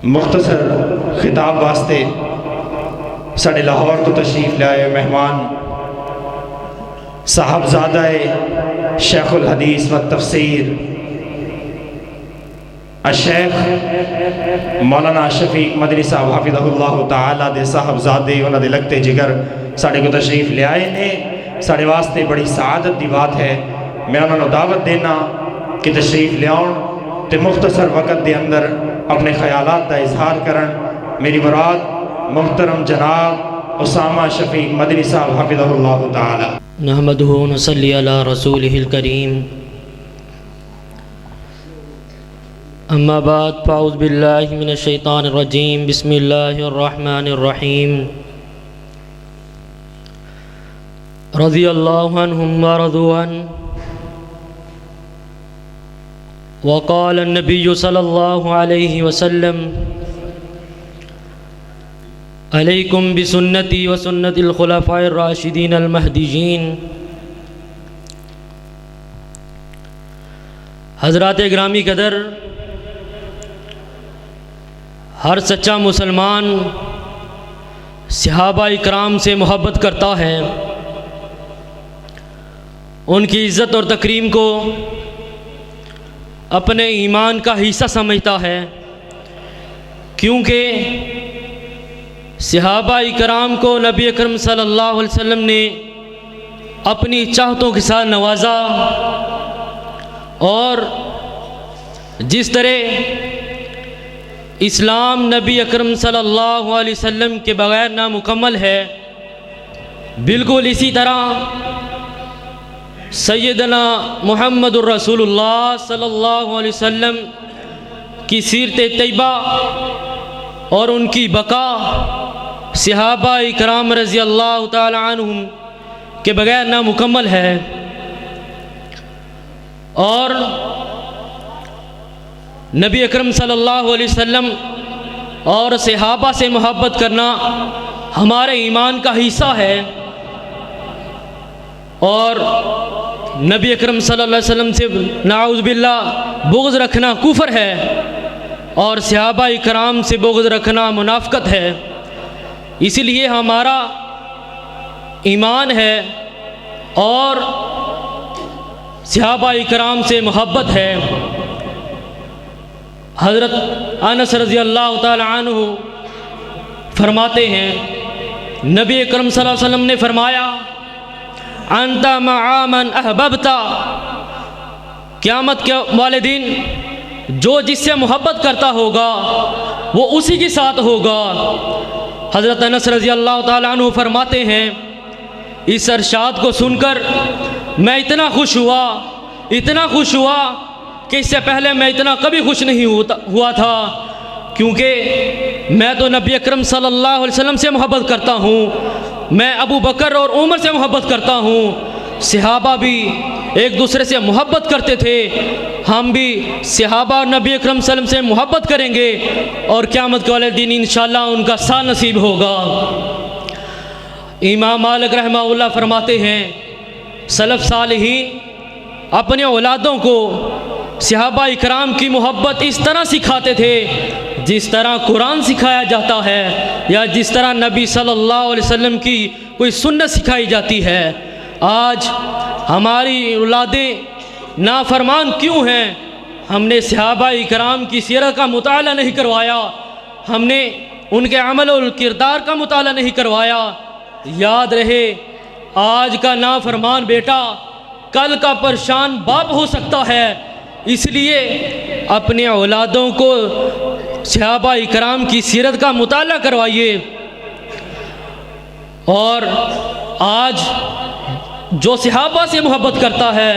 مختصر خطاب واسطے ساڑھے لاہور تو تشریف لائے مہمان صاحبزادہ شیخ الحدیث و تفسیر الشیخ مولانا شفیق مدنی صاحب حافظہ اللہ تعالیٰ دے صاحبزادے انہاں دے لگتے جگر ساڑھے کو تشریف لے آئے نے. ساڑھے واسطے بڑی سعادت دی بات ہے. میں انہوں نے دعوت دینا کہ تشریف لے آؤں تے مختصر وقت دے اندر اپنے خیالات دا اظہار کرن. میری مراد محترم جناب اسامہ شفیق مدنی صاحب حافظہ اللہ تعالی. نحمدہ و نصلی علی رسولہ الکریم. اما بعد فاعوذ باللہ من الشیطان الرجیم. بسم اللہ الرحمن الرحیم. رضی اللہ عنہم ورضوا عنہ. وقال النبی صلی اللہ علیہ وسلم علیکم بسنتی وسنت الخلفاء الراشدین المہدیین. حضرات گرامی قدر، ہر سچا مسلمان صحابہ اکرام سے محبت کرتا ہے، ان کی عزت اور تکریم کو اپنے ایمان کا حصہ سمجھتا ہے، کیونکہ صحابہ اکرام کو نبی اکرم صلی اللہ علیہ وسلم نے اپنی چاہتوں کے ساتھ نوازا، اور جس طرح اسلام نبی اکرم صلی اللہ علیہ وسلم کے بغیر نامکمل ہے، بالکل اسی طرح سیدنا محمد الرسول اللہ صلی اللہ علیہ وسلم کی سیرت طیبہ اور ان کی بقا صحابہ اکرام رضی اللہ تعالی عنہم کے بغیر نامکمل ہے. اور نبی اکرم صلی اللہ علیہ وسلم اور صحابہ سے محبت کرنا ہمارے ایمان کا حصہ ہے، اور نبی اکرم صلی اللہ علیہ وسلم سے نعوذ باللہ بغض رکھنا کفر ہے، اور صحابہ اکرام سے بغض رکھنا منافقت ہے. اسی لیے ہمارا ایمان ہے اور صحابہ اکرام سے محبت ہے. حضرت انس رضی اللہ تعالی عنہ فرماتے ہیں، نبی اکرم صلی اللہ علیہ وسلم نے فرمایا، انت مع من احببت. قیامت کے والے دن جو جس سے محبت کرتا ہوگا وہ اسی کے ساتھ ہوگا. حضرت انس رضی اللہ تعالی عنہ فرماتے ہیں، اس ارشاد کو سن کر میں اتنا خوش ہوا کہ اس سے پہلے میں اتنا کبھی خوش نہیں ہوا تھا، کیونکہ میں تو نبی اکرم صلی اللہ علیہ وسلم سے محبت کرتا ہوں، میں ابو بکر اور عمر سے محبت کرتا ہوں. صحابہ بھی ایک دوسرے سے محبت کرتے تھے، ہم بھی صحابہ اور نبی اکرم صلی اللہ علیہ وسلم سے محبت کریں گے، اور قیامت کے والے دن انشاءاللہ ان کا ساتھ نصیب ہوگا. امام مالک رحمہ اللہ فرماتے ہیں، سلف صالحین اپنے اولادوں کو صحابہ اکرام کی محبت اس طرح سکھاتے تھے جس طرح قرآن سکھایا جاتا ہے، یا جس طرح نبی صلی اللہ علیہ وسلم کی کوئی سنت سکھائی جاتی ہے. آج ہماری اولادیں نافرمان کیوں ہیں؟ ہم نے صحابہ اکرام کی سیرت کا مطالعہ نہیں کروایا، ہم نے ان کے عمل و کردار کا مطالعہ نہیں کروایا. یاد رہے، آج کا نافرمان بیٹا کل کا پریشان باپ ہو سکتا ہے. اس لیے اپنے اولادوں کو صحابہ اکرام کی سیرت کا مطالعہ کروائیے. اور آج جو صحابہ سے محبت کرتا ہے،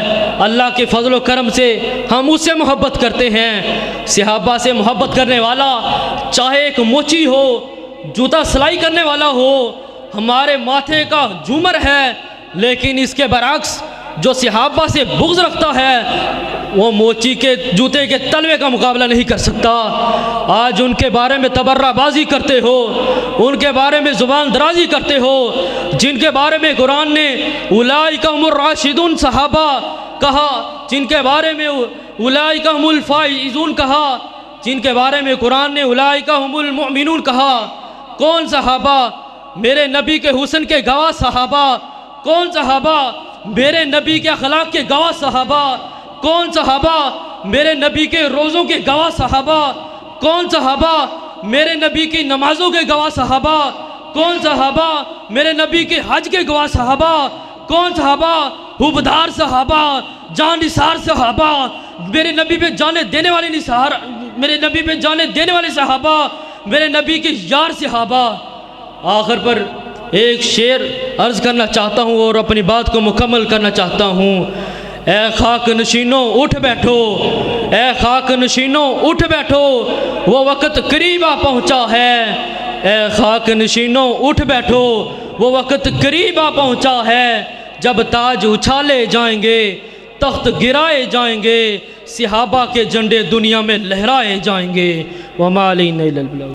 اللہ کے فضل و کرم سے ہم اس سے محبت کرتے ہیں. صحابہ سے محبت کرنے والا چاہے ایک موچی ہو، جوتا سلائی کرنے والا ہو، ہمارے ماتھے کا جھومر ہے، لیکن اس کے برعکس جو صحابہ سے بغض رکھتا ہے وہ موچی کے جوتے کے تلوے کا مقابلہ نہیں کر سکتا. آج ان کے بارے میں تبرہ بازی کرتے ہو، ان کے بارے میں زبان درازی کرتے ہو، جن کے بارے میں قرآن نے اولئک هم الراشدون صحابہ کہا، جن کے بارے میں اولئک هم الفائزون کہا، جن کے بارے میں قرآن نے اولئک هم المؤمنون کہا؟ کون صحابہ؟ میرے نبی کے حسن کے گواہ صحابہ۔ کون صحابہ؟ میرے نبی کے اخلاق کے گواہ صحابہ۔ کون صحابہ؟ میرے نبی کے روزوں کے گواہ صحابہ۔ کون صحابہ؟ میرے نبی کی نمازوں کے گواہ صحابہ۔ کون صحابہ؟ میرے نبی کے حج کے گواہ صحابہ۔ کون صحابہ؟ حبدار صحابہ، جان نثار صحابہ، میرے نبی پہ جانے دینے والے نثار، میرے نبی پہ جانے دینے والے صحابہ، میرے نبی کے یار صحابہ۔ آخر پر ایک شعر عرض کرنا چاہتا ہوں اور اپنی بات کو مکمل کرنا چاہتا ہوں۔ اے خاک نشینوں اٹھ بیٹھو، اے خاک نشینوں اٹھ بیٹھو، وہ وقت قریب آ پہنچا ہے۔ اے خاک نشینوں اٹھ بیٹھو، وہ وقت قریب آ پہنچا ہے، جب تاج اچھالے جائیں گے، تخت گرائے جائیں گے، صحابہ کے جھنڈے دنیا میں لہرائے جائیں گے۔ وَمَا عَلَيْنَا إِلَّا الْبَلَاغُ۔